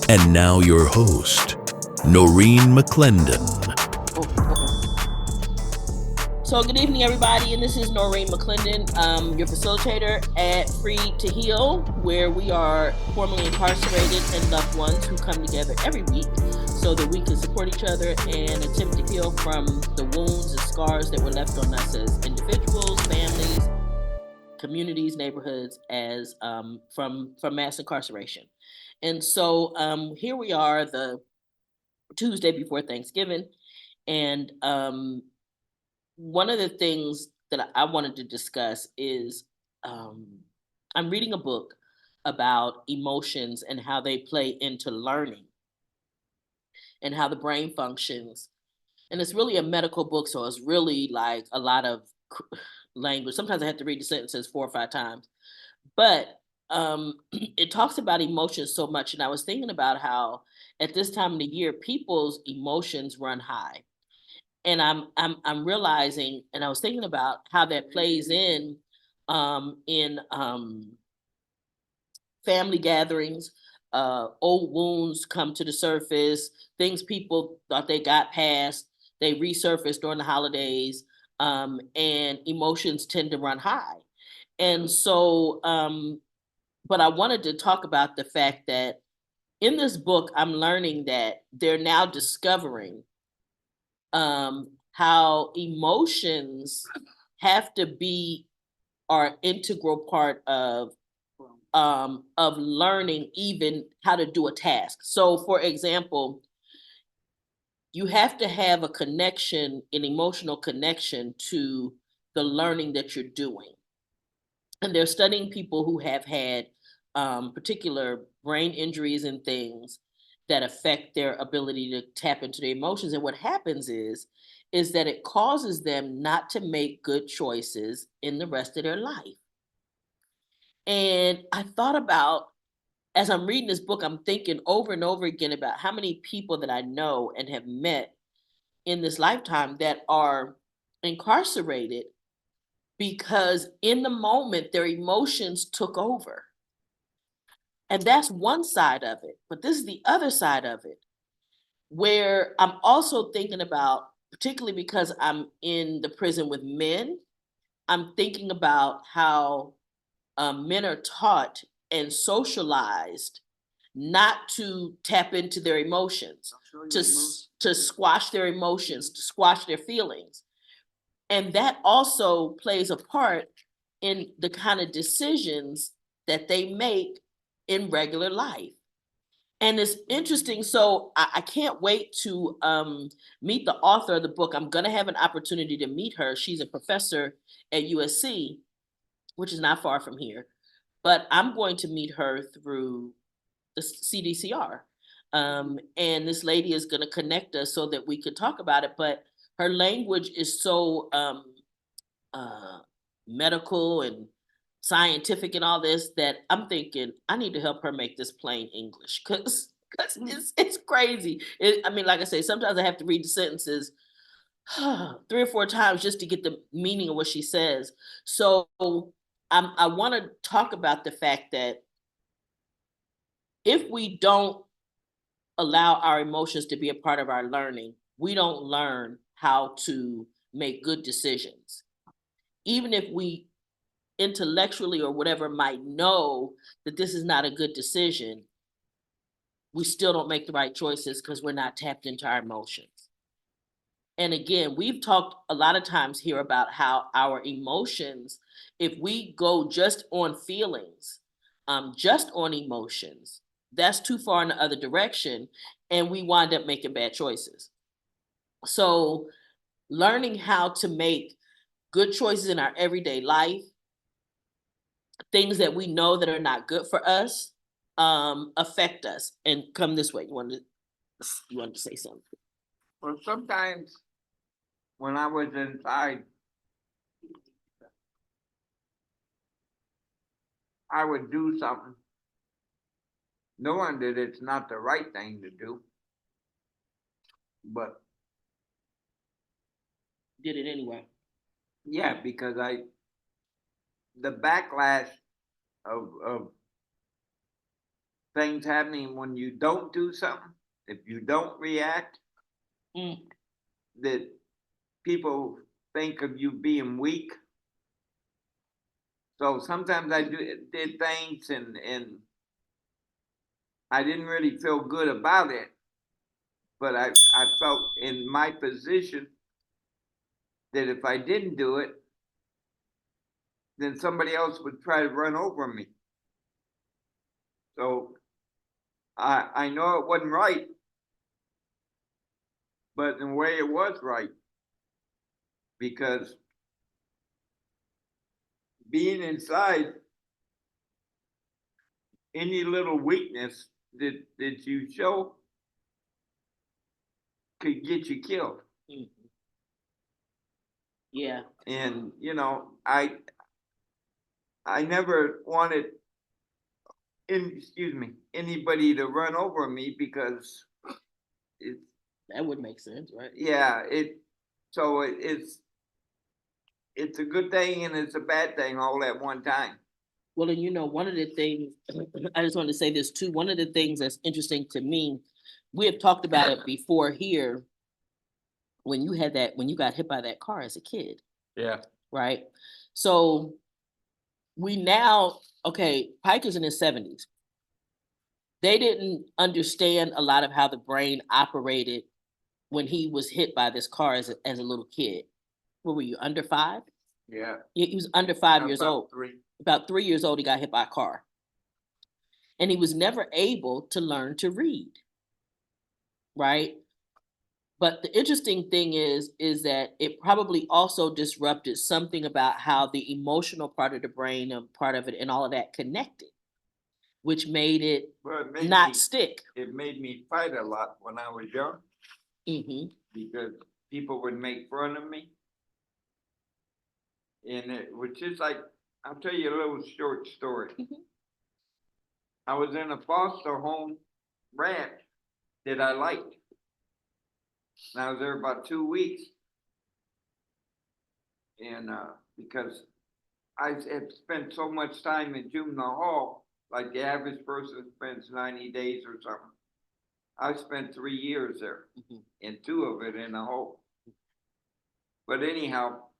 And now your host, Noreen McClendon. So good evening, everybody, and this is Noreen McClendon, your facilitator at Free to Heal, where we are formerly incarcerated and loved ones who come together every week so that we can support each other and attempt to heal from the wounds and scars that were left on us as individuals, families, communities, neighborhoods, as from mass incarceration. And so here we are, the Tuesday before Thanksgiving, and one of the things that I wanted to discuss is um, I'm reading a book about emotions and how they play into learning and how the brain functions. And it's really a medical book, so it's really like a lot of language. Sometimes I have to read the sentences 4 or 5 times, but it talks about emotions so much. And I was thinking about how at this time of the year, people's emotions run high, and I'm realizing, and I was thinking about how that plays in family gatherings. Old wounds come to the surface. Things people thought they got past, they resurface during the holidays, and emotions tend to run high. And so, but I wanted to talk about the fact that in this book, I'm learning that they're now discovering how emotions have to be our integral part of learning even how to do a task. So, for example, you have to have a connection, an emotional connection to the learning that you're doing. And they're studying people who have had particular brain injuries and things that affect their ability to tap into their emotions. And what happens is that it causes them not to make good choices in the rest of their life. And I thought about, as I'm reading this book, I'm thinking over and over again about how many people that I know and have met in this lifetime that are incarcerated because in the moment their emotions took over. And that's one side of it. But this is the other side of it, where I'm also thinking about, particularly because I'm in the prison with men, I'm thinking about how men are taught and socialized not to tap into their emotions, to squash their emotions, to squash their feelings. And that also plays a part in the kind of decisions that they make in regular life. And it's interesting. So I can't wait to meet the author of the book. I'm going to have an opportunity to meet her. She's a professor at USC, which is not far from here. But I'm going to meet her through the CDCR. And this lady is going to connect us so that we could talk about it. But her language is so uh, medical and scientific and all this that I'm thinking I need to help her make this plain English because it's crazy. I mean, like I say, sometimes I have to read the sentences 3 or 4 times just to get the meaning of what she says. So I want to talk about the fact that if we don't allow our emotions to be a part of our learning, we don't learn how to make good decisions. Even if we intellectually or whatever might know that this is not a good decision, we still don't make the right choices because we're not tapped into our emotions. And again, we've talked a lot of times here about how our emotions, if we go just on feelings, just on emotions, that's too far in the other direction, and we wind up making bad choices. So, learning how to make good choices in our everyday life, things that we know that are not good for us, affect us. And come this way, you wanted to say something. Well, sometimes when I was inside, I would do something knowing that it's not the right thing to do, but Did it anyway. yeah, because the backlash of things happening when you don't do something, if you don't react, Mm. that people think of you being weak. So sometimes I did things and I didn't really feel good about it, but I felt in my position that if I didn't do it, then somebody else would try to run over me. So I know it wasn't right, but in a way it was right because being inside, any little weakness that you show could get you killed. Mhm. Yeah. And you know, I never wanted anybody to run over me because it's That would make sense, right? yeah, it's a good thing and it's a bad thing all at one time. Well, and you know, one of the things, I just wanted to say this too. One of the things that's interesting to me, we have talked about it before here, when you got hit by that car as a kid, Yeah. right? So we now, okay, Pike is in his 70s. They didn't understand a lot of how the brain operated when he was hit by this car as a little kid. What were you, under 5? Yeah. He was under 5 years About old. 3. About 3 years old, he got hit by a car. And he was never able to learn to read, right? But the interesting thing is that it probably also disrupted something about how the emotional part of the brain and part of it and all of that connected, which made it Well, it made not me stick. it made me fight a lot when I was young Hmm. because people would make fun of me. And it was just like, I'll tell you a little short story. Mhm. I was in a foster home ranch that I liked. And I was there about 2 weeks. And because I had spent so much time in juvenile hall, like the average person spends 90 days or something. I spent 3 years there, Mhm. and 2 of it in a hole. But anyhow,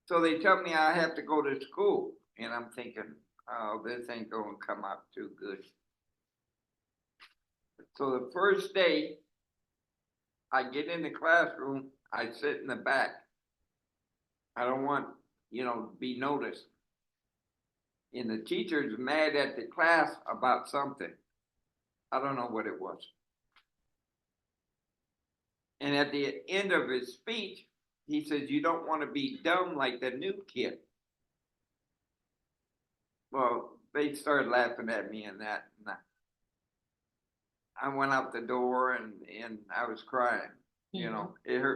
so they tell me I have to go to school, and I'm thinking, oh, this ain't going to come out too good. So the first day, I get in the classroom, I sit in the back. I don't want, to be noticed. And the teacher's mad at the class about something. I don't know what it was. And at the end of his speech, he says, you don't want to be dumb like the new kid. Well, they started laughing at me and that. And I went out the door and I was crying. It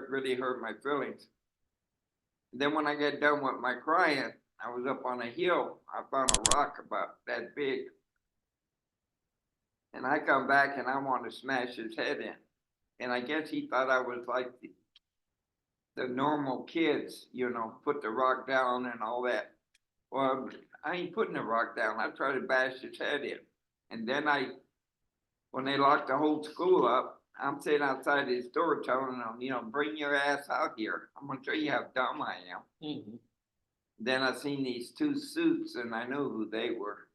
really hurt my feelings. Then when I got done with my crying, I was up on a hill. I found a rock about that big. And I come back and I want to smash his head in. And I guess he thought I was like the normal kids, put the rock down and all that. Well, I ain't putting the rock down. I try to bash his head in. And then when they locked the whole school up, I'm sitting outside his door telling them, bring your ass out here. I'm going to show you how dumb I am. Mhm. Then I seen these 2 suits and I knew who they were,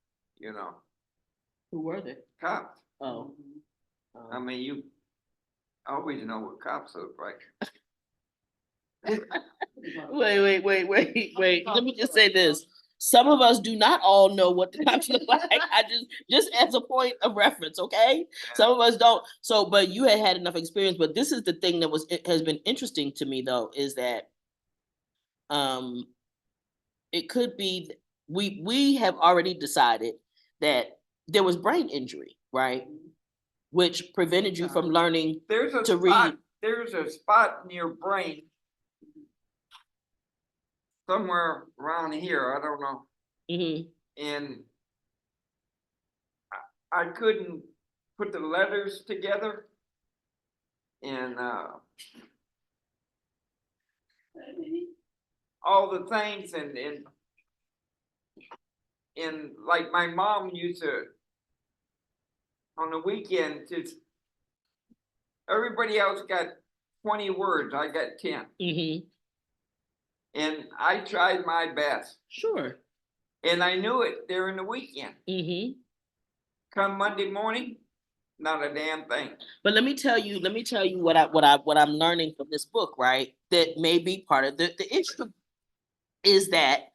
Who were they? cops. Oh. I mean, you always know what cops look like. Wait. Let me just say this. Some of us do not all know what the cops look like. I just as a point of reference, okay? Some of us don't. So, but you had enough experience. But this is the thing that has been interesting to me though, is that um it could be we have already decided that there was brain injury, right? Which prevented you from learning There's a to spot. read. There's a spot in your brain somewhere around here. I don't know. Mhm. And I couldn't put the letters together. And all the things and and like my mom used to, on the weekend, just, everybody else got 20 words, I got 10. Mm-hmm. And I tried my best. Sure. And I knew it during the weekend. Mm-hmm. Come Monday morning, not a damn thing. But let me tell you what I'm learning from this book, right? That may be part of the issue is that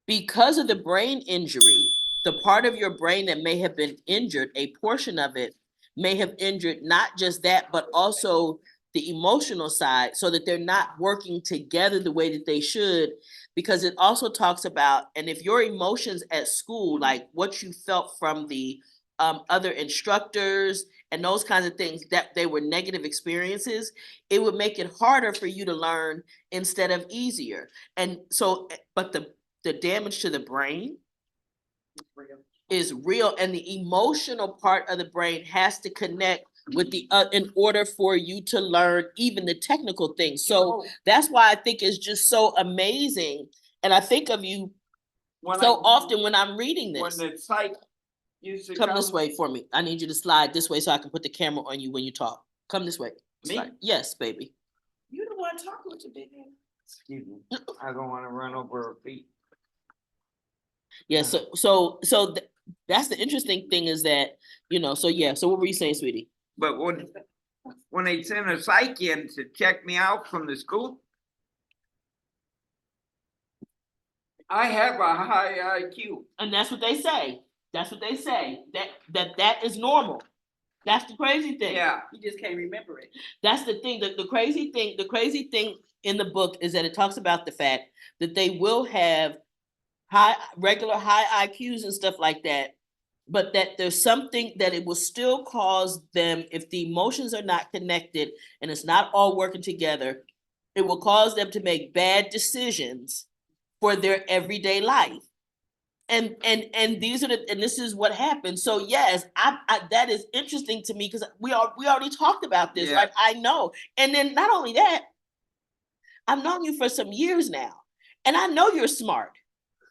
because of the brain injury, the part of your brain that may have been injured, a portion of it may have injured not just that, but also the emotional side, so that they're not working together the way that they should. Because it also talks about, and if your emotions at school, like what you felt from the other instructors and those kinds of things, that they were negative experiences, it would make it harder for you to learn instead of easier. And so, but the damage to the brain is real, and the emotional part of the brain has to connect with the in order for you to learn even the technical things. So that's why I think it's just so amazing, and I think of you so often when I'm reading When this. the psych used to Come this way for me. I need you to slide this way so I can put the camera on you when you talk. Come this way. Me? Slide. Yes, baby. You the one talking with your big head. Excuse me, I don't wanna run over her feet. Yeah, so that's the interesting thing is that, so yeah, so what were you saying, sweetie? But when they sent a psych in to check me out from the school, I have a high IQ. And that's what they say. That's what they say. That is normal. That's the crazy thing. Yeah, You just can't remember it. That's the thing. The crazy thing in the book is that it talks about the fact that they will have regular high IQs and stuff like that, but that there's something that it will still cause them, if the emotions are not connected and it's not all working together, it will cause them to make bad decisions for their everyday life. And this is what happens. So yes, I that is interesting to me because we already talked about this, Yeah. right? I know. And then not only that, I've known you for some years now, and I know you're smart.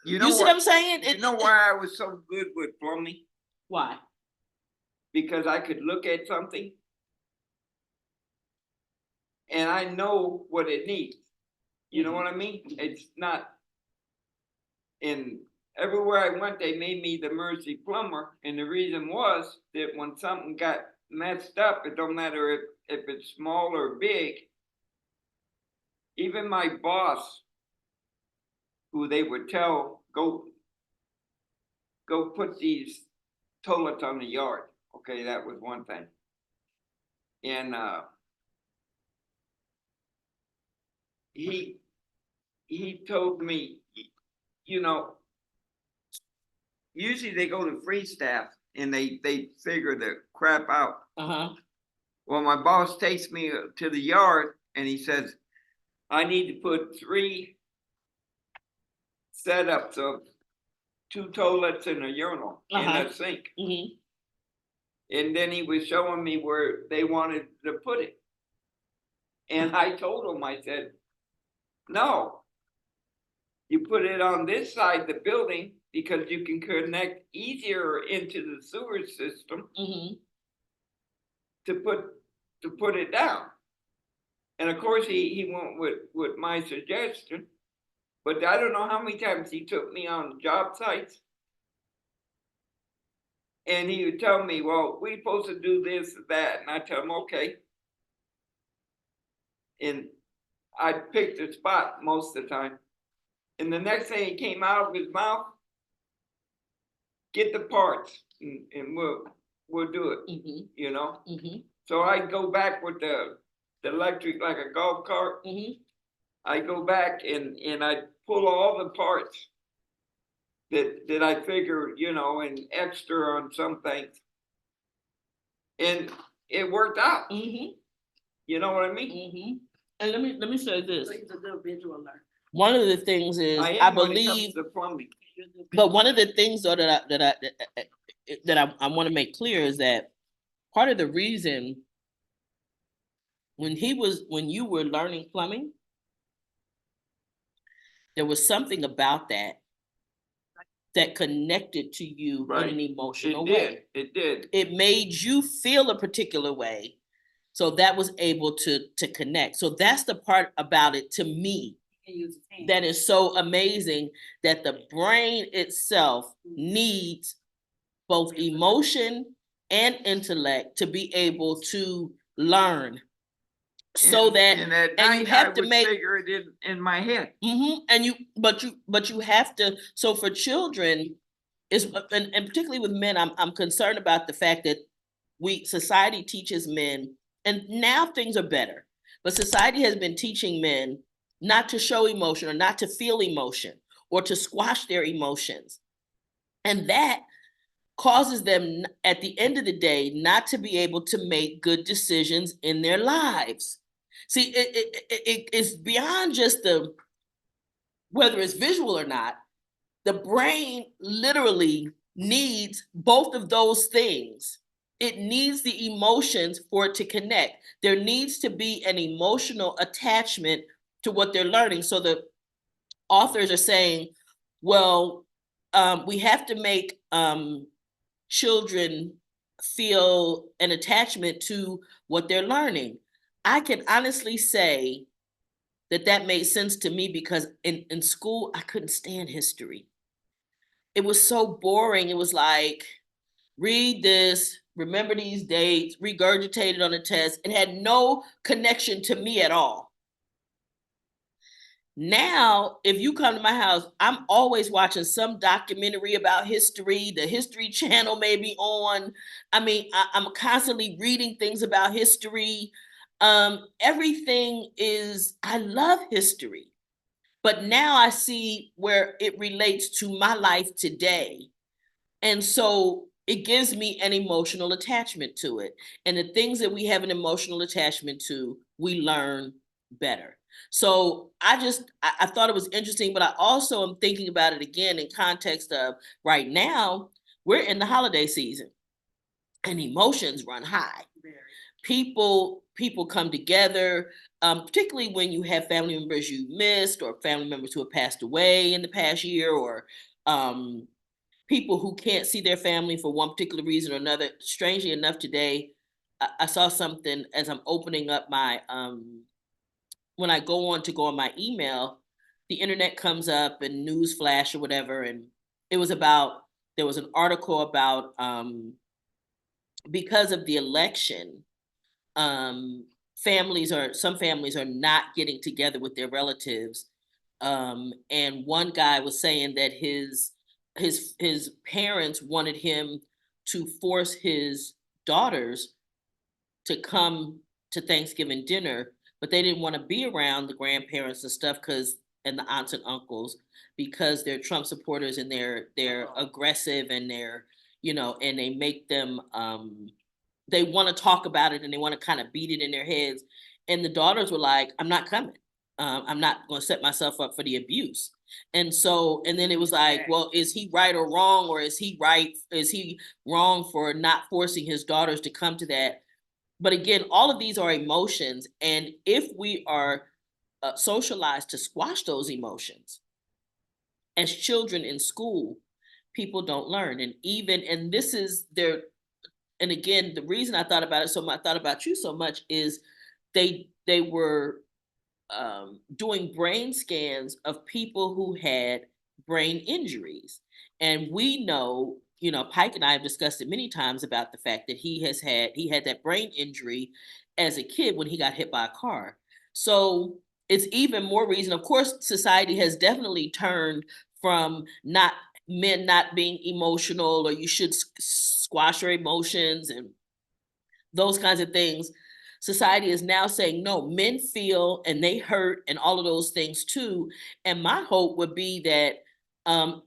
you You see what I'm saying? You know why I was so good with plumbing? Why? Because I could look at something and I know what it needs. You know what I mean? It's not, in everywhere I went, they made me the emergency plumber, and the reason was that when something got messed up, it don't matter if it's small or big. Even my boss, who they would tell, go put these toilets on the yard. Okay, that was one thing. And he told me, usually they go to free staff and they figure the crap out. Uh-huh. Well, my boss takes me to the yard and he says, I need to put 3 setups of 2 toilets and a urinal in a sink. Mm-hmm. And then he was showing me where they wanted to put it. And I told him, I said, no, you put it on this side of the building because you can connect easier into the sewer system Mm-hmm. to put it down. And of course he went with my suggestion, but I don't know how many times he took me on job sites. And he would tell me, well, we're supposed to do this or that. And I tell him, okay. And I'd pick the spot most of the time. And the next thing he came out of his mouth, get the parts and we'll do it, Mm-hmm. Mm-hmm. So I go back with the electric like a golf cart. Mm-hmm. I go back and I pull all the parts that I figure, and extra on some things. And it worked out. Mm-hmm. You know what I mean? Mm-hmm. And let me say this. So he's a good visual learner. One of the things is I I am when it comes believe, to plumbing. but one of the things though that I want to make clear is that part of the reason when you were learning plumbing, there was something about that that connected to you in Right. an emotional It way. did, it did. It made you feel a particular way. So that was able to connect. So that's the part about it to me He can use his hands. that is so amazing, that the brain itself needs both emotion and intellect to be able to learn. So that, And at and you night, I have to would make, figure it in my head. and but you have to, so for children is, and particularly with men, I'm concerned about the fact that society teaches men, and now things are better, but society has been teaching men not to show emotion or not to feel emotion or to squash their emotions. And that causes them at the end of the day not to be able to make good decisions in their lives. See, it's beyond just the, whether it's visual or not. The brain literally needs both of those things. It needs the emotions for it to connect. There needs to be an emotional attachment to what they're learning. So the authors are saying, well, we have to make children feel an attachment to what they're learning. I can honestly say that made sense to me, because in school, I couldn't stand history. It was so boring. It was like, read this, remember these dates, regurgitate it on a test. It had no connection to me at all. Now, if you come to my house, I'm always watching some documentary about history. The History Channel may be on. I mean, I'm constantly reading things about history. Everything is, I love history. But now I see where it relates to my life today. And so it gives me an emotional attachment to it. And the things that we have an emotional attachment to, we learn better. So I thought it was interesting, but I also am thinking about it again in context of right now, we're in the holiday season and emotions run high. Very. People come together, particularly when you have family members you missed, or family members who have passed away in the past year, or people who can't see their family for one particular reason or another. Strangely enough, today, I saw something as I'm opening up my, when I go on my email, the internet comes up and news flash or whatever. And it was about, there was an article about, because of the election, some families are not getting together with their relatives. And one guy was saying that his parents wanted him to force his daughters to come to Thanksgiving dinner, but they didn't want to be around the grandparents and stuff, and the aunts and uncles, because they're Trump supporters and they're aggressive, and and they make them they want to talk about it and they want to kind of beat it in their heads. And the daughters were like, I'm not coming. I'm not going to set myself up for the abuse. And then it was like, well, is he right or wrong? Or is he right? Is he wrong for not forcing his daughters to come to that? But again, all of these are emotions. And if we are socialized to squash those emotions as children in school, people don't learn. And this is their, and again, the reason I thought about it so much, I thought about you so much, is they were doing brain scans of people who had brain injuries. And we know, Pike and I have discussed it many times about the fact that he had that brain injury as a kid when he got hit by a car. So it's even more reason, of course, society has definitely turned from men not being emotional, or you should squash your emotions and those kinds of things. Society is now saying, no, men feel and they hurt and all of those things too. And my hope would be that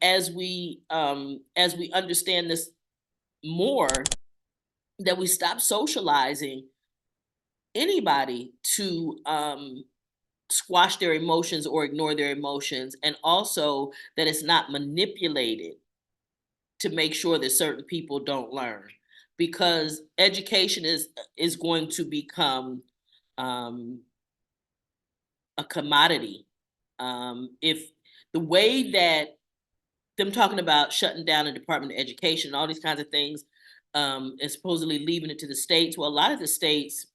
as we understand this more, that we stop socializing anybody to squash their emotions or ignore their emotions, and also that it's not manipulated to make sure that certain people don't learn, because education is going to become a commodity. If the way that them talking about shutting down the Department of Education and all these kinds of things, and supposedly leaving it to the states. Well, a lot of the states,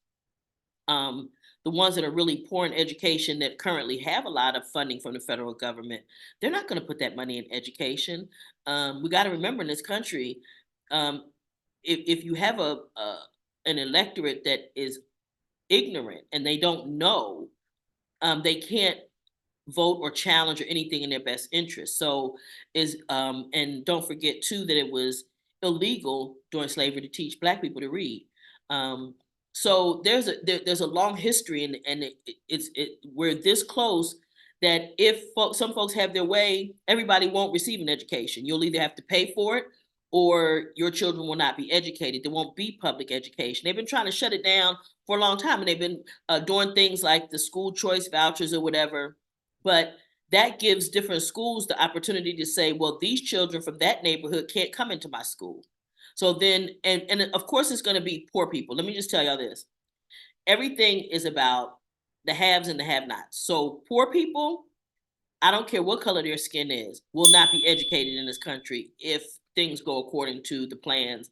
um, the ones that are really poor in education that currently have a lot of funding from the federal government, they're not going to put that money in education. We got to remember in this country, um, if you have an electorate that is ignorant and they don't know, they can't vote or challenge or anything in their best interest. So and don't forget too that it was illegal during slavery to teach Black people to read. Um, so there's a long history, and we're this close that if some folks have their way, everybody won't receive an education. You'll either have to pay for it, or your children will not be educated. There won't be public education. They've been trying to shut it down for a long time, and they've been doing things like the school choice vouchers or whatever. But that gives different schools the opportunity to say, well, these children from that neighborhood can't come into my school. So then, and of course, it's going to be poor people. Let me just tell y'all this. Everything is about the haves and the have-nots. So poor people, I don't care what color their skin is, will not be educated in this country if things go according to the plans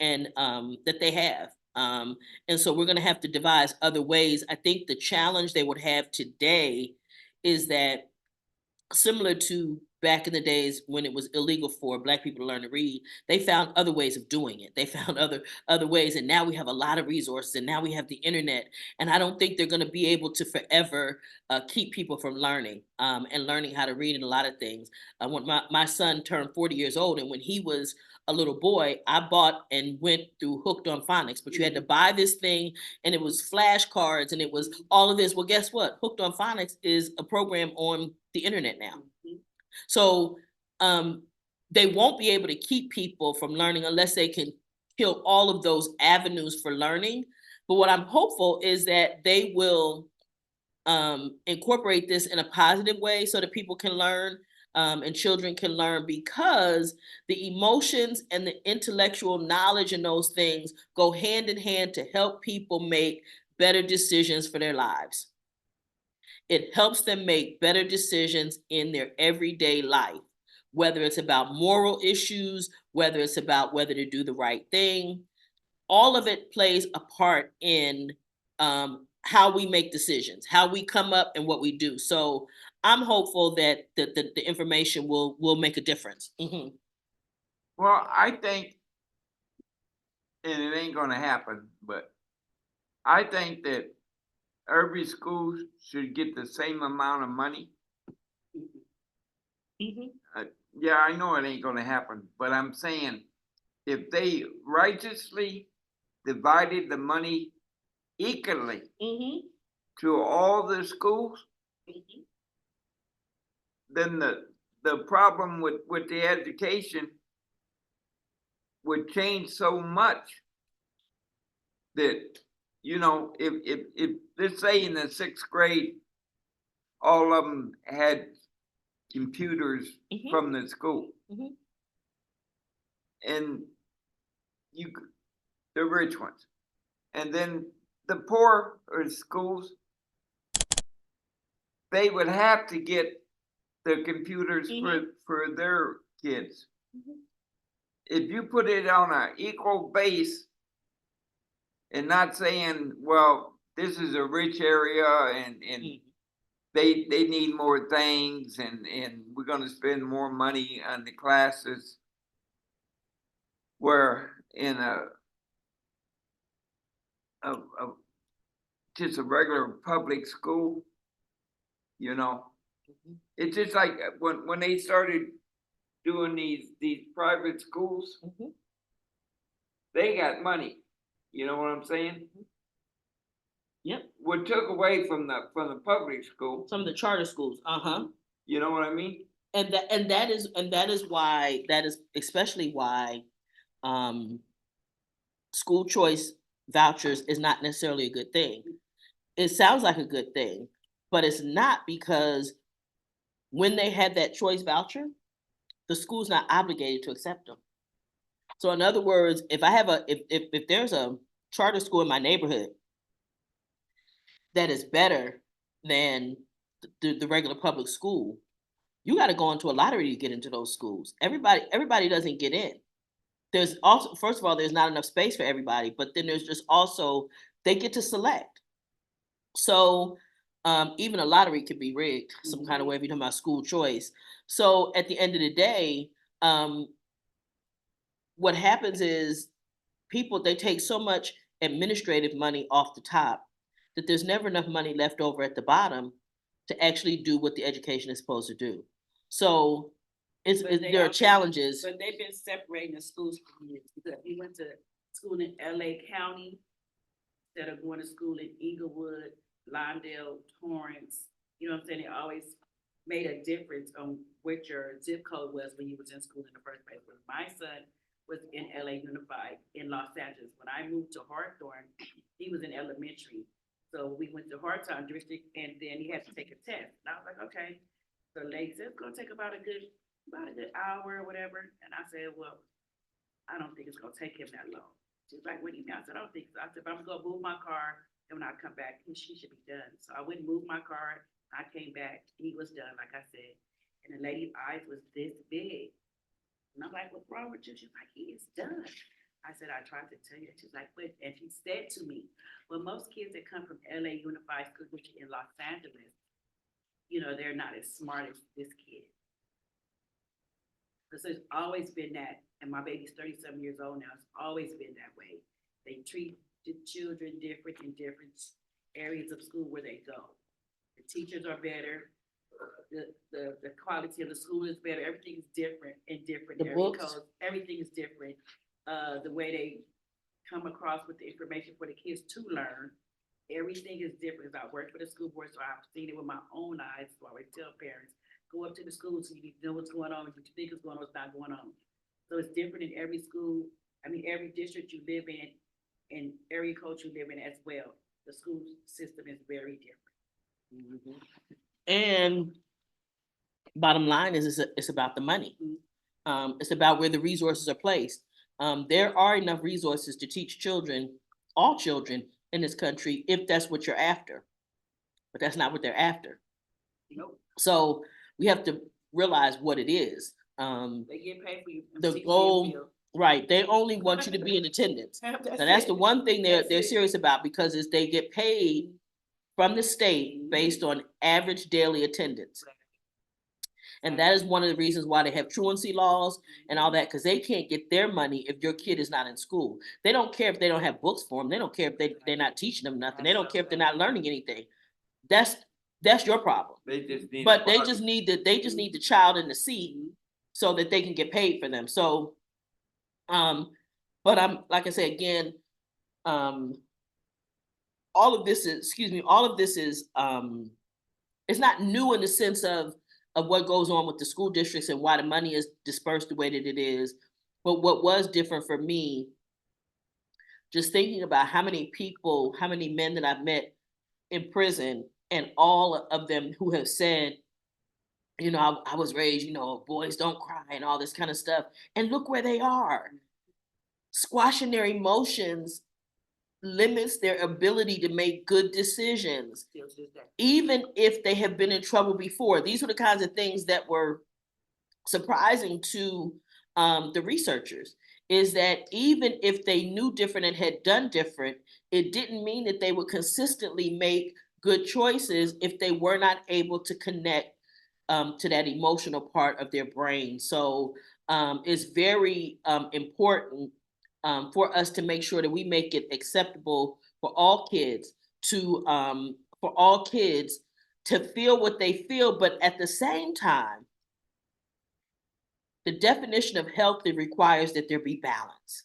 and that they have. And so we're going to have to devise other ways. I think the challenge they would have today is that, similar to back in the days when it was illegal for Black people to learn to read, they found other ways of doing it. They found other ways, and now we have a lot of resources, and now we have the internet. And I don't think they're going to be able to forever keep people from learning and learning how to read and a lot of things. When my son turned 40 years old, and when he was a little boy, I bought and went through Hooked on Phonics, but you had to buy this thing, and it was flashcards, and it was all of this. Well, guess what? Hooked on Phonics is a program on the internet now. So they won't be able to keep people from learning unless they can kill all of those avenues for learning. But what I'm hopeful is that they will incorporate this in a positive way so that people can learn, and children can learn, because the emotions and the intellectual knowledge and those things go hand in hand to help people make better decisions for their lives. It helps them make better decisions in their everyday life, whether it's about moral issues, whether it's about whether to do the right thing. All of it plays a part in how we make decisions, how we come up, and what we do. So I'm hopeful that the information will make a difference. Mhm. Well, I think, and it ain't gonna happen, but I think that every school should get the same amount of money. Mhm. Yeah, I know it ain't gonna happen, but I'm saying if they righteously divided the money equally Mhm. to all the schools, Mhm. then the problem with the education would change so much that, you know, if let's say in the sixth grade, all of them had computers Mhm. from the school, Mhm. and you the rich ones, and then the poor schools, they would have to get the computers for their kids. Mhm. If you put it on an equal base and not saying, well, this is a rich area and Mhm. they need more things and we're going to spend more money on the classes, where in a just a regular public school, you know, Mhm. it's just like when they started doing these private schools, Mhm. they got money. You know what I'm saying? Yep. What took away from the public school. Some of the charter schools. Uh-huh. You know what I mean? And that is why, that is especially why um school choice vouchers is not necessarily a good thing. It sounds like a good thing, but it's not, because when they had that choice voucher, the school's not obligated to accept them. So in other words, if I have if there's a charter school in my neighborhood that is better than the regular public school, you got to go into a lottery to get into those schools. Everybody doesn't get in. There's also, first of all, there's not enough space for everybody, but then there's just also, they get to select. So even a lottery could be rigged some kind of way if you're talking about school choice. So at the end of the day, what happens is people, they take so much administrative money off the top that there's never enough money left over at the bottom to actually do what the education is supposed to do. So But they there are also- challenges. But they've been separating the schools for years, because we went to school in LA County instead of going to school in Inglewood, Lawndale, Torrance. You know what I'm saying? It always made a difference on what your zip code was when you was in school in the first place. But my son was in LA Unified in Los Angeles. When I moved to Hawthorne, he was in elementary. So we went to Hawthorne District, and then he had to take a test. And I was like, okay. So the lady said, it's gonna take about a good hour or whatever. And I said, well, I don't think it's gonna take him that long. She's like, what do you mean? I said, I don't think so. I said, if I'm gonna move my car, and when I come back, she should be done. So I went and moved my car. I came back, he was done, like I said. And the lady's eyes was this big. And I'm like, what's wrong with you? She's like, he is done. I said, I tried to tell you. She's like, what? And she said to me, well, most kids that come from LA Unified School, which in Los Angeles, you know, they're not as smart as this kid. So it's always been that, and my baby's 37 years old now, it's always been that way. They treat the children different in different areas of school where they go. The teachers are better, the quality of the school is better, everything is different in different The area books? codes. Everything is different. The way they come across with the information for the kids to learn, everything is different. I work for the school board, so I've seen it with my own eyes, so I always tell parents, go up to the school so you need to know what's going on, what you think is going on, what's not going on. So it's different in every school, every district you live in, and area code you live in as well. The school system is very different. And bottom line is, it's about the money. It's about where the resources are placed. There are enough resources to teach children, all children in this country, if that's what you're after. But that's not what they're after. Nope. So we have to realize what it is. They get paid for you. The goal, right? They only want you to be in attendance. Now that's the one thing they're serious about, because is they get paid from the state based on average daily attendance. And that is one of the reasons why they have truancy laws and all that, because they can't get their money if your kid is not in school. They don't care if they don't have books for them. They don't care if they're not teaching them nothing. They don't care if they're not learning anything. That's your problem. They just need. But they just need the child in the seat so that they can get paid for them. So, but I'm, like I say again, all of this is, it's not new in the sense of what goes on with the school districts and why the money is dispersed the way that it is. But what was different for me, just thinking about how many men that I've met in prison, and all of them who have said, you know, I was raised, you know, boys don't cry and all this kind of stuff. And look where they are. Squashing their emotions limits their ability to make good decisions, even if they have been in trouble before. These were the kinds of things that were surprising to the researchers, is that even if they knew different and had done different, it didn't mean that they would consistently make good choices if they were not able to connect to that emotional part of their brain. So it's very important for us to make sure that we make it acceptable for all kids to feel what they feel, but at the same time, the definition of healthy requires that there be balance.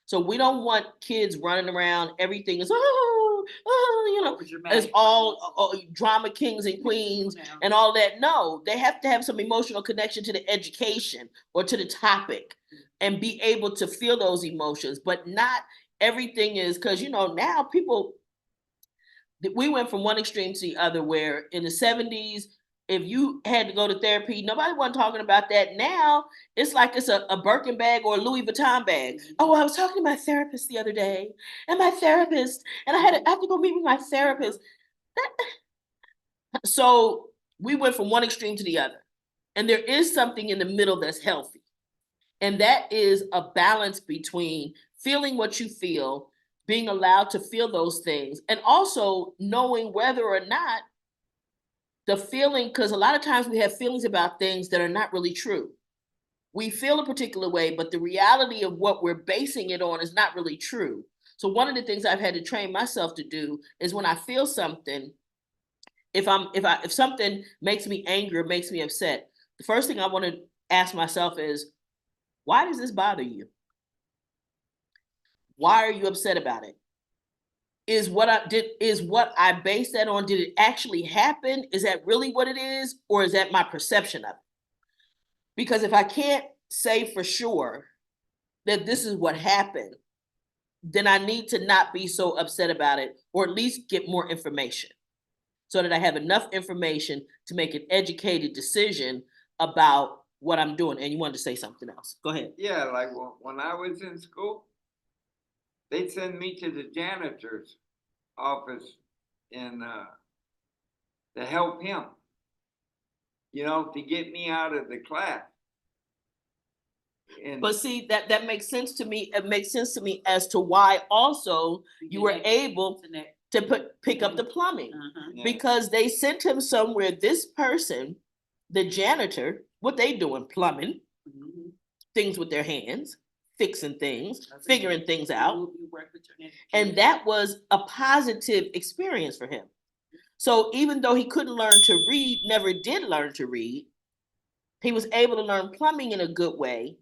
So we don't want kids running around, everything is, you know, it's all drama kings and queens and all that. No, they have to have some emotional connection to the education or to the topic and be able to feel those emotions, but not everything is, because, you know, now we went from one extreme to the other, where in the 70s, if you had to go to therapy, nobody wasn't talking about that. Now it's like it's a Birkin bag or a Louis Vuitton bag. Oh, I was talking to my therapist the other day, and I have to go meet with my therapist. So we went from one extreme to the other. And there is something in the middle that's healthy. And that is a balance between feeling what you feel, being allowed to feel those things, and also knowing whether or not the feeling, because a lot of times we have feelings about things that are not really true. We feel a particular way, but the reality of what we're basing it on is not really true. So one of the things I've had to train myself to do is when I feel something, if something makes me angry or makes me upset, the first thing I want to ask myself is, why does this bother you? Why are you upset about it? Is what I based that on, did it actually happen? Is that really what it is? Or is that my perception of it? Because if I can't say for sure that this is what happened, then I need to not be so upset about it, or at least get more information so that I have enough information to make an educated decision about what I'm doing. And you wanted to say something else. Go ahead. Yeah, like when I was in school, they'd send me to the janitor's office and to help him, to get me out of the class. And But see, that makes sense to me. It makes sense to me as to why also you were able to pick up the plumbing. yeah, Because they sent him somewhere. This person, the janitor, what they doing? Plumbing, things with their hands, fixing things, figuring things out. And that was a positive experience for him. So even though he couldn't learn to read, never did learn to read, he was able to learn plumbing in a good way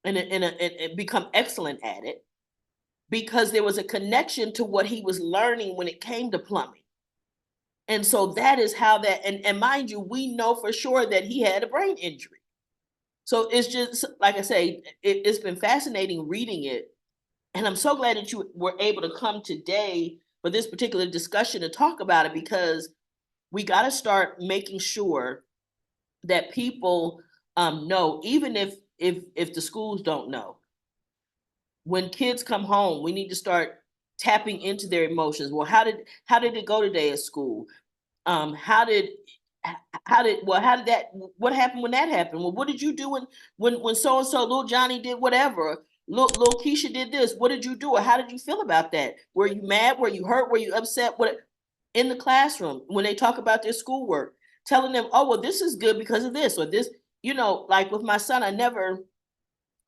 and become excellent at it, because there was a connection to what he was learning when it came to plumbing. And so that is how that, and mind you, we know for sure that he had a brain injury. So it's just, like I say, it's been fascinating reading it. And I'm so glad that you were able to come today for this particular discussion to talk about it, because we got to start making sure that people know, even if the schools don't know. When kids come home, we need to start tapping into their emotions. Well, how did it go today at school? What happened when that happened? Well, what did you do when so and so, little Johnny did whatever, little Keisha did this? What did you do, or how did you feel about that? Were you mad? Were you hurt? Were you upset? What in the classroom when they talk about their schoolwork, telling them, oh well, this is good because of this or this. Like with my son, I never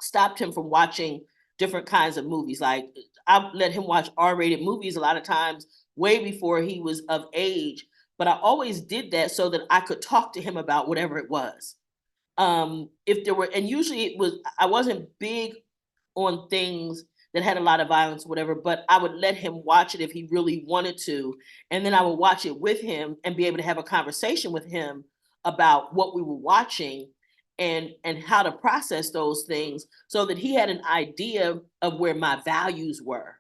stopped him from watching different kinds of movies. Like I let him watch R-rated movies a lot of times way before he was of age, but I always did that so that I could talk to him about whatever it was. If there were, and usually I wasn't big on things that had a lot of violence, whatever, but I would let him watch it if he really wanted to. And then I would watch it with him and be able to have a conversation with him about what we were watching and how to process those things, so that he had an idea of where my values were.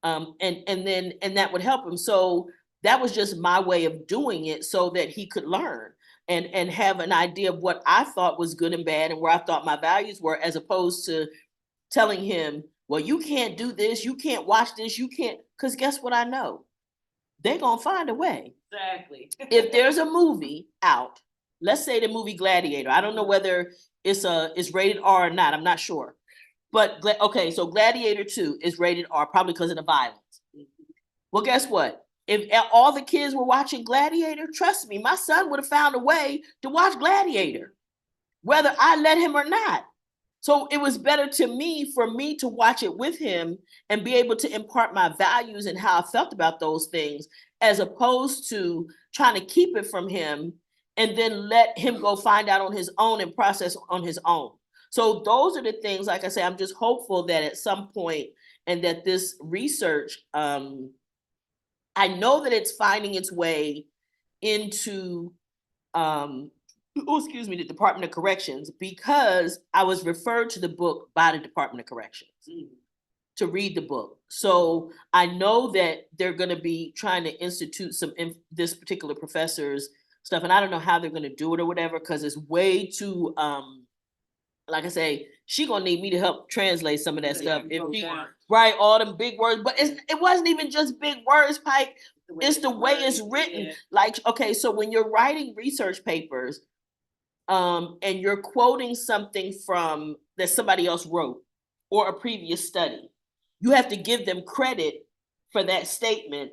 And that would help him. So that was just my way of doing it so that he could learn and have an idea of what I thought was good and bad and where I thought my values were, as opposed to telling him, well, you can't do this, you can't watch this, you can't, because guess what I know? They're going to find a way. Exactly. If there's a movie out, let's say the movie Gladiator, I don't know whether it's rated R or not, I'm not sure. But, okay, so Gladiator 2 is rated R, probably because of the violence. Well, guess what? If all the kids were watching Gladiator, trust me, my son would have found a way to watch Gladiator, whether I let him or not. So it was better for me to watch it with him and be able to impart my values and how I felt about those things, as opposed to trying to keep it from him and then let him go find out on his own and process on his own. So those are the things, like I say, I'm just hopeful that at some point, and that this research, I know that it's finding its way into the Department of Corrections, because I was referred to the book by the Department of Corrections to read the book. So I know that they're going to be trying to institute this particular professor's stuff, and I don't know how they're going to do it or whatever, because it's way too, like I say, she gonna need me to help translate some of that stuff. Right, all them big words, but it wasn't even just big words, Pike. It's the way it's written. Like, okay, so when you're writing research papers, and you're quoting something from that somebody else wrote or a previous study, you have to give them credit for that statement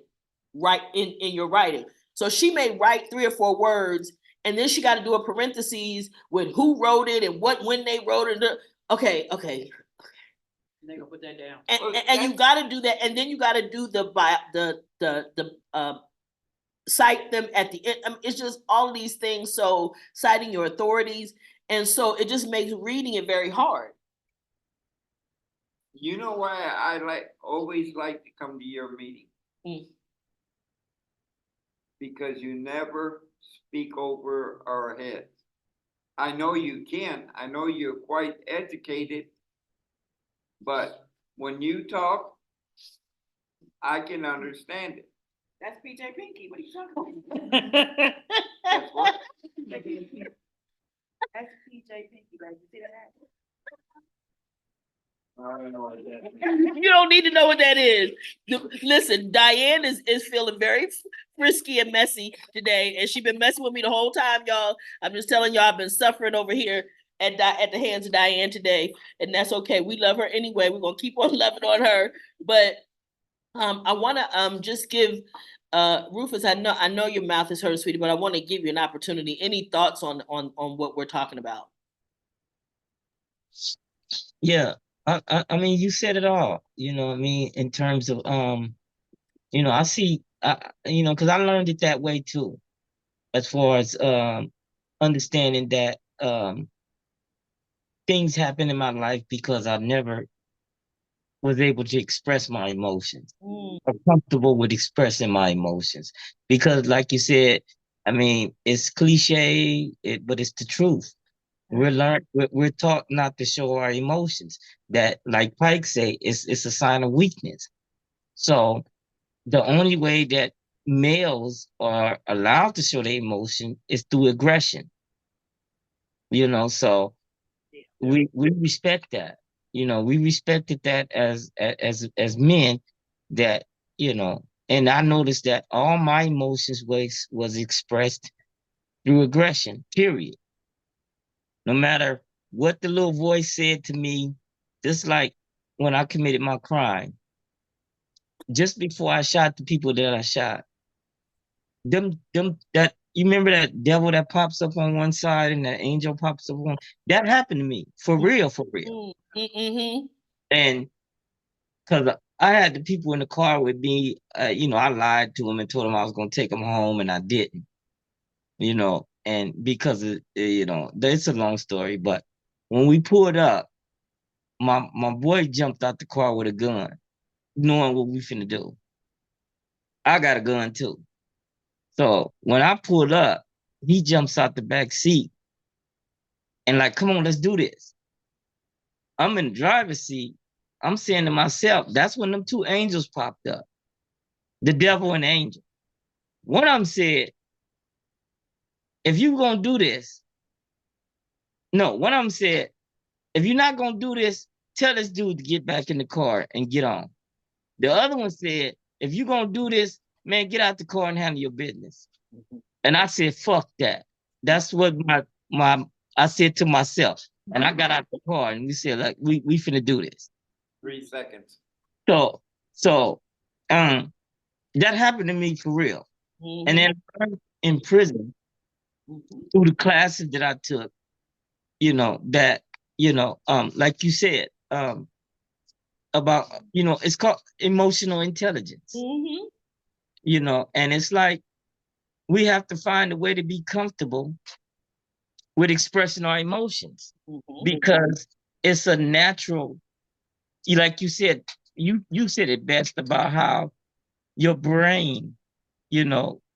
right in your writing. So she may write 3 or 4 words, and then she got to do a parentheses with who wrote it and when they wrote it. Okay. They're gonna put that down. And you got to do that, and then you got to do the cite them at the end. I mean, it's just all of these things. So citing your authorities, and so it just makes reading it very hard. You know why I always like to come to your meeting? Because you never speak over our heads. I know you can. I know you're quite educated, but when you talk, I can understand it. That's PJ Pinky. What are you talking about? That's what? That's PJ Pinky, right? You see that? I don't know what that is. You don't need to know what that is. Listen, Diane is feeling very frisky and messy today, and she's been messing with me the whole time, y'all. I'm just telling y'all, I've been suffering over here at the hands of Diane today, and that's okay. We love her anyway. We're gonna keep on loving on her. But I want to just give Rufus. I know your mouth is hurting, sweetie, but I want to give you an opportunity. Any thoughts on what we're talking about? Yeah, I mean, you said it all, you know what I mean, in terms of, I see, because I learned it that way too, as far as understanding that things happen in my life because I never was able to express my emotions or comfortable with expressing my emotions. Because like you said, I mean, it's cliche, but it's the truth. We're taught not to show our emotions. That, like Pike say, it's a sign of weakness. So the only way that males are allowed to show their emotion is through aggression. So we respect that. We respected that as men, that, and I noticed that all my emotions was expressed through aggression, period. No matter what the little voice said to me, just like when I committed my crime, just before I shot the people that I shot, that you remember that devil that pops up on one side and that angel pops up on, that happened to me for real. Mm-hmm. And because I had the people in the car with me, I lied to them and told them I was going to take them home, and I didn't, and because of, it's a long story, but when we pulled up, my boy jumped out the car with a gun, knowing what we finna do. I got a gun too. So when I pulled up, he jumps out the back seat and like, come on, let's do this. I'm in the driver's seat. I'm saying to myself, that's when them 2 angels popped up. The devil and the angel. One of them said, if you gonna do this, no, one of them said, if you're not gonna do this, tell this dude to get back in the car and get on. The other one said, if you're gonna do this, man, get out the car and handle your business. And I said, fuck that. That's what I said to myself. And I got out the car and we said, like, we finna do this. 3 seconds. So that happened to me for real. Mm-hmm. And then in prison, through the classes that I took, that, like you said, about, it's called emotional intelligence. And it's like, we have to find a way to be comfortable with expressing our emotions, because it's a natural, like you said, you said it best about how your brain,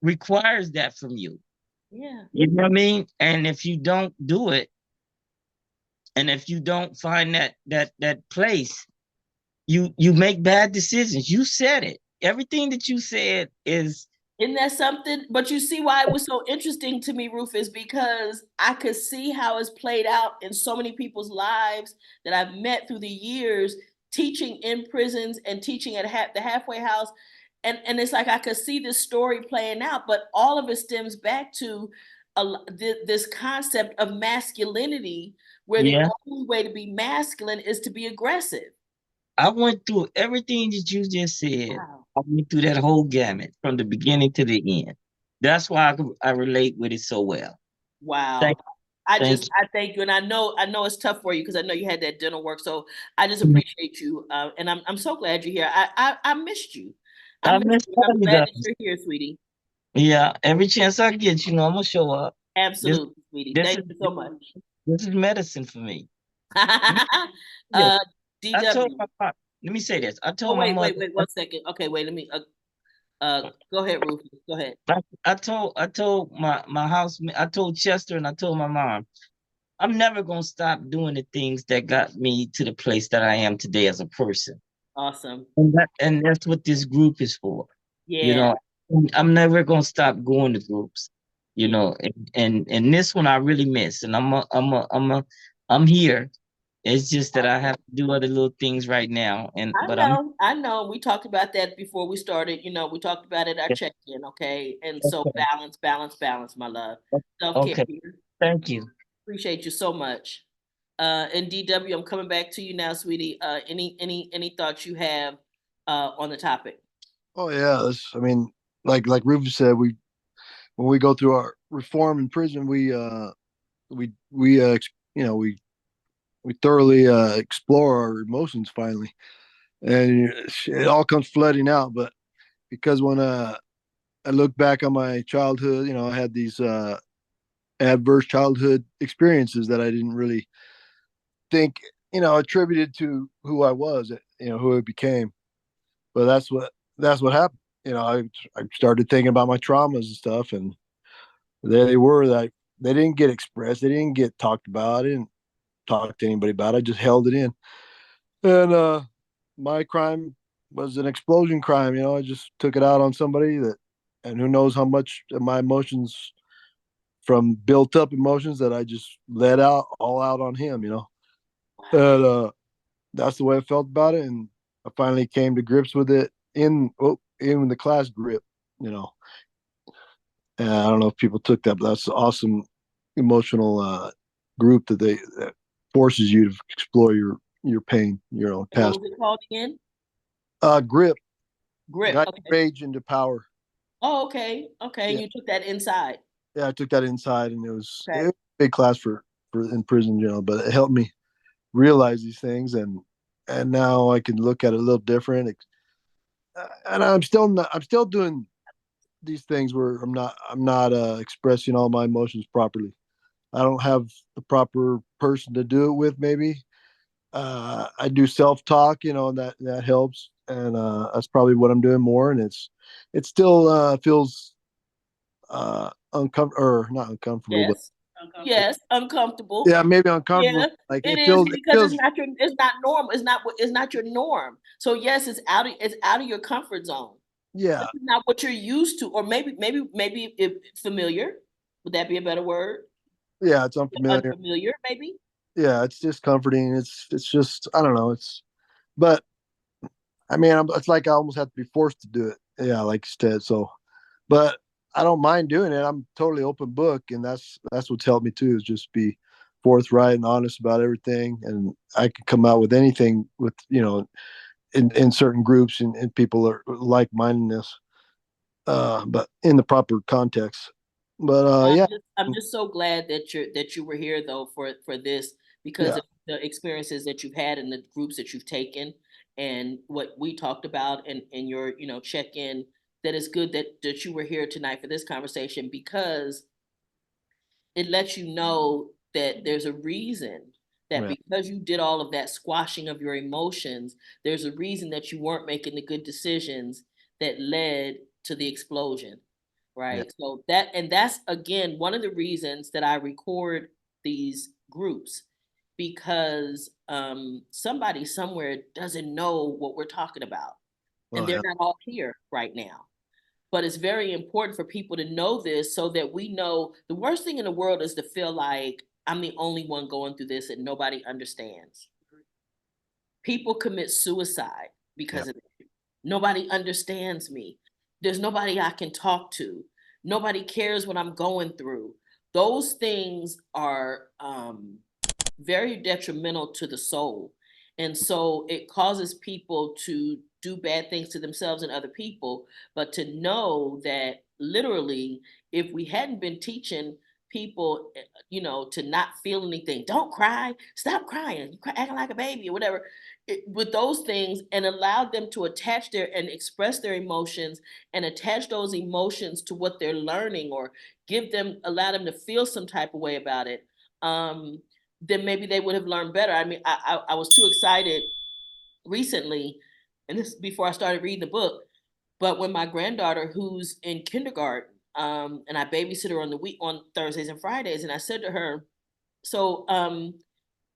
requires that from you. Yeah. You know what I mean? And if you don't do it, and if you don't find that place, you make bad decisions. You said it. Everything that you said is. Isn't that something? But you see why it was so interesting to me, Rufus, because I could see how it's played out in so many people's lives that I've met through the years, teaching in prisons and teaching at the halfway house. And it's like I could see this story playing out, but all of it stems back to this concept of masculinity, where the Yeah. only way to be masculine is to be aggressive. I went through everything that you just said. Wow. I went through that whole gamut from the beginning to the end. That's why I relate with it so well. Wow. Thank, thank I thank you. And I know it's tough for you because I know you had that dental work. So I just you. appreciate you. And I'm so glad you're here. I missed you. I I missed miss you. all I'm you glad that guys. you're here, sweetie. Yeah, every chance I get, I'm gonna show up. This Absolutely, sweetie. this Thank is you so much. this is medicine for me. Let me say this. uh I told DW. my mom, let me say this. I Oh, told my mother, wait 1 second. Okay, wait, let me go ahead, Rufus. Go ahead. I told my house, I told Chester and I told my mom, I'm never gonna stop doing the things that got me to the place that I am today as a person. Awesome. And that's what this group is for. You Yeah, know, and I'm never gonna stop going to groups. yeah. And this one I really miss. And I'm here. It's just that I have to do other little things right now. But I'm I know. We talked about that before we started. We talked about it at our check-in, okay? And so okay. balance, my love. Self-care Okay. here. Thank you. Appreciate you so much. And DW, I'm coming back to you now, sweetie. Any thoughts you have on the topic? Oh yeah, I mean, like Rufus said, when we go through our reform in prison, we we thoroughly explore our emotions finally, and it all comes flooding out. But because when I look back on my childhood, I had these adverse childhood experiences that I didn't really think, attributed to who I was, who I became. But that's what happened. I started thinking about my traumas and stuff, and there they were. That they didn't get expressed. They didn't get talked about. I didn't talk to anybody about it. I just held it in. And my crime was an explosion crime. I just took it out on somebody and who knows how much of my emotions, from built up emotions, that I just let out all out on him. And that's the way I felt about it. And I finally came to grips with it in the class grip. You know, and I don't know if people took that, but that's an awesome emotional group that forces you to explore your pain, your own And what past. was it called again? Grip, Grip. guide Okay. rage into power. Oh, okay. Okay. And Yeah, you took that inside. yeah, I took that inside, and it Okay. was a big class for in prison, but it helped me realize these things, and now I can look at it a little different. And I'm still doing these things where I'm not expressing all my emotions properly. I don't have the proper person to do it with. Maybe I do self talk, and that helps, and that's probably what I'm doing more. And it still feels uncomfortable, or not uncomfortable, but Yes. Yes. Uncomfortable. yeah, maybe uncomfortable. Yeah, Like it it is feels, it because feels, it's not normal. It's not your norm. So yes, it's out of your comfort zone. yeah, This is not what you're used to, or maybe if familiar. Would that be a better word? yeah, it's unfamiliar. Unfamiliar, maybe. Yeah, it's discomforting. It's just, I don't know. But I mean, it's like I almost have to be forced to do it. Yeah, like you said. So, but I don't mind doing it. I'm totally open book, and that's what's helped me too, is just be forthright and honest about everything, and I can come out with anything with in certain groups, and people are like mindedness, but in the proper context. But yeah, I'm just so glad that you were here though for this because yeah, of the experiences that you've had and the groups that you've taken and what we talked about and your check in. That is good that you were here tonight for this conversation because it lets you know that there's a reason that yeah, because you did all of that squashing of your emotions, there's a reason that you weren't making the good decisions that led to the explosion. yeah, Right. So that's again one of the reasons that I record these groups because somebody somewhere doesn't know what we're talking about. And oh they're yeah, not all here right now. But it's very important for people to know this so that we know the worst thing in the world is to feel like I'm the only one going through this and nobody understands. People commit suicide yeah, because of it. Nobody understands me. There's nobody I can talk to. Nobody cares what I'm going through. those things are very detrimental to the soul. And so it causes people to do bad things to themselves and other people. But to know that literally, if we hadn't been teaching people, to not feel anything, don't cry, stop crying, acting like a baby or whatever, with those things, and allow them to attach and express their emotions and attach those emotions to what they're learning, or allow them to feel some type of way about it, then maybe they would have learned better. I mean, I was too excited recently, and this is before I started reading the book, but when my granddaughter, who's in kindergarten, and I babysit her on Thursdays and Fridays, and I said to her, so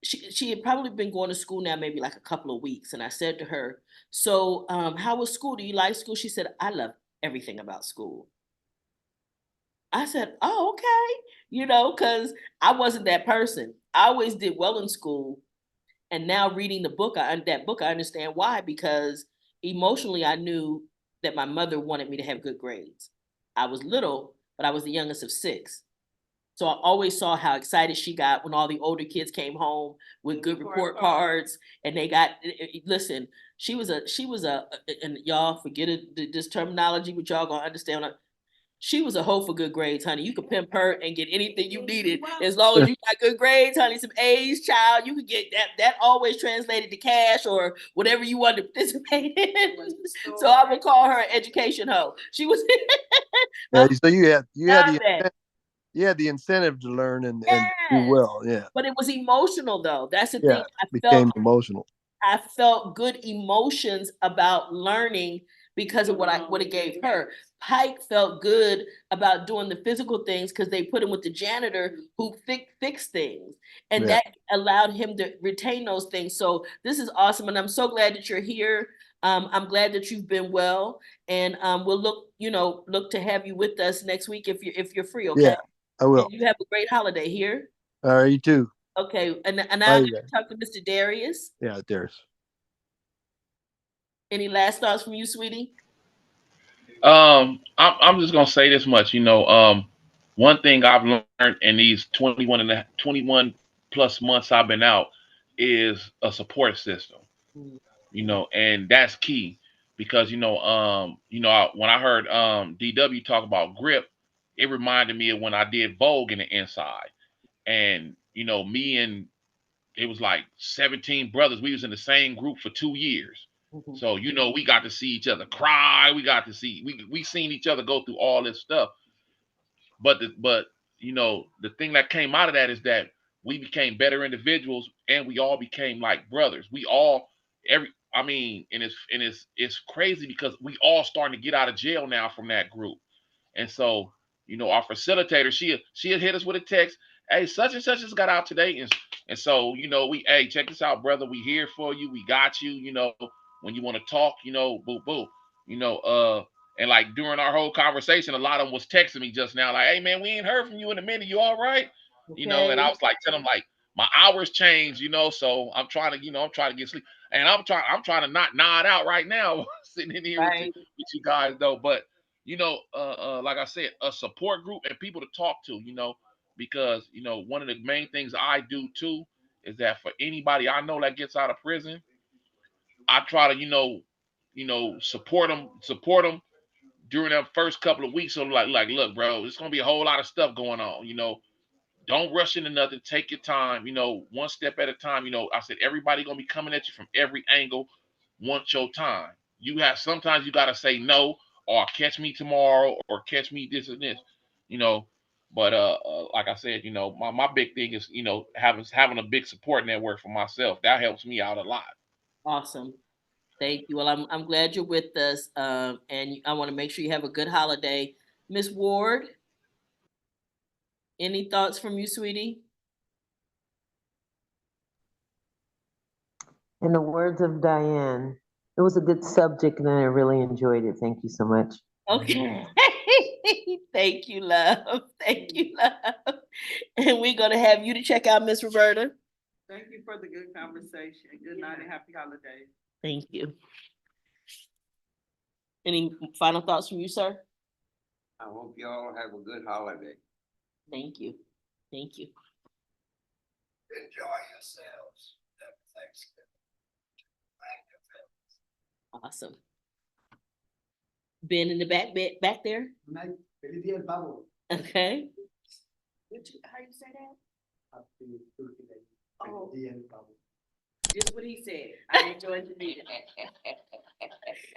she had probably been going to school now maybe like a couple of weeks, and I said to her, so how was school? Do you like school? She said, I love everything about school. I said, oh, okay, because I wasn't that person. I always did well in school. And now reading that book, I understand why, because emotionally, I knew that my mother wanted me to have good grades. I was little, but I was the youngest of 6. So I always saw how excited she got when all the older kids came home with good report cards, and they got, listen, she was a, and y'all forget it, this terminology, but y'all gonna understand. She was a hoe for good grades, honey. You could pimp her and get anything you needed as long as you got good grades, honey. Some A's, child. You could get that. That always translated to cash or whatever you wanted to participate in. So I would call her an education hoe. She was. Yeah, so Love that. you had the incentive to learn and do Yes, well. Yeah, but it was emotional though. That's the thing. yeah, became emotional. I felt good emotions about learning because of what it gave her. Pike felt good about doing the physical things because they put him with the janitor who fixed things, and Yeah, that allowed him to retain those things. So this is awesome, and I'm so glad that you're here. I'm glad that you've been well, and we'll look to have you with us next week if you're free. Okay, yeah, I will. and you have a great holiday here. All right, you too. Okay, and now Bye, I'm you going guys. to talk to Mr. Darius. Yeah, there's. Any last thoughts from you, sweetie? I'm just gonna say this much. One thing I've learned in these 21 plus months I've been out is a support system. And that's key because when I heard DW talk about grip, it reminded me of when I did Vogue in the inside, and me and it was like 17 brothers. We was in the same group for 2 years. Mhm. So, we got to see each other cry. We got to see we seen each other go through all this stuff. But the thing that came out of that is that we became better individuals and we all became like brothers. We all every I mean, and it's crazy because we all starting to get out of jail now from that group. And so, our facilitator, she'll hit us with a text, hey, such and such just got out today. And so, hey, check this out, brother. We here for you. We got you, when you want to talk, boo boo. You know, and like during our whole conversation, a lot of them was texting me just now, like, hey man, we ain't heard from you in a minute. You all right? And I Okay. was like telling them like my hours changed, so I'm trying to get sleep. And I'm trying to not nod out right now, sitting in here with Right. you guys though. But like I said, a support group and people to talk to, because one of the main things I do too is that for anybody I know that gets out of prison, I try to support them during that first couple of weeks. So like look, bro, it's gonna be a whole lot of stuff going on. Don't rush into nothing. Take your time. One step at a time. I said everybody gonna be coming at you from every angle. Want your time. Sometimes you gotta say no, or catch me tomorrow, or catch me this and this. You know, but like I said, my big thing is having a big support network for myself. That helps me out a lot. Awesome. Thank you. Well, I'm glad you're with us. And I want to make sure you have a good holiday. Miss Ward, any thoughts from you, sweetie? In the words of Diane, it was a good subject and I really enjoyed it. Thank you so much. Okay. Thank you, love. Thank you, love. And we're gonna have you to check out Miss Roberta. Thank you for the good conversation. Good night and happy holidays. Thank you. Any final thoughts from you, sir? I hope you all have a good holiday. Thank you. Thank you. Enjoy yourselves. Thanksgiving. Awesome. Ben in the back there. Feliz Día del Pavo. Okay. How you say that? Happy birthday. Oh. Feliz Día del Pavo. Just what he said. I enjoyed the meeting.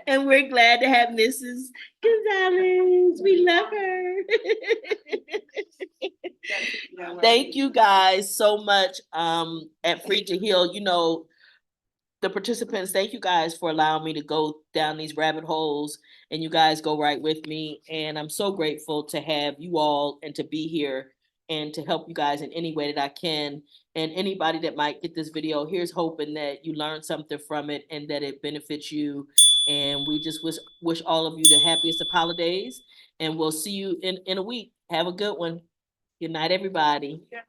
And we're glad to have Mrs. Gonzalez. We love her. Thank you guys so much at Free to Heal. You know, the participants, thank you guys for allowing me to go down these rabbit holes, and you guys go right with me. And I'm so grateful to have you all and to be here and to help you guys in any way that I can. And anybody that might get this video, here's hoping that you learn something from it and that it benefits you. And we just wish all of you the happiest of holidays. And we'll see you in a week. Have a good one. Good night, everybody. Yeah,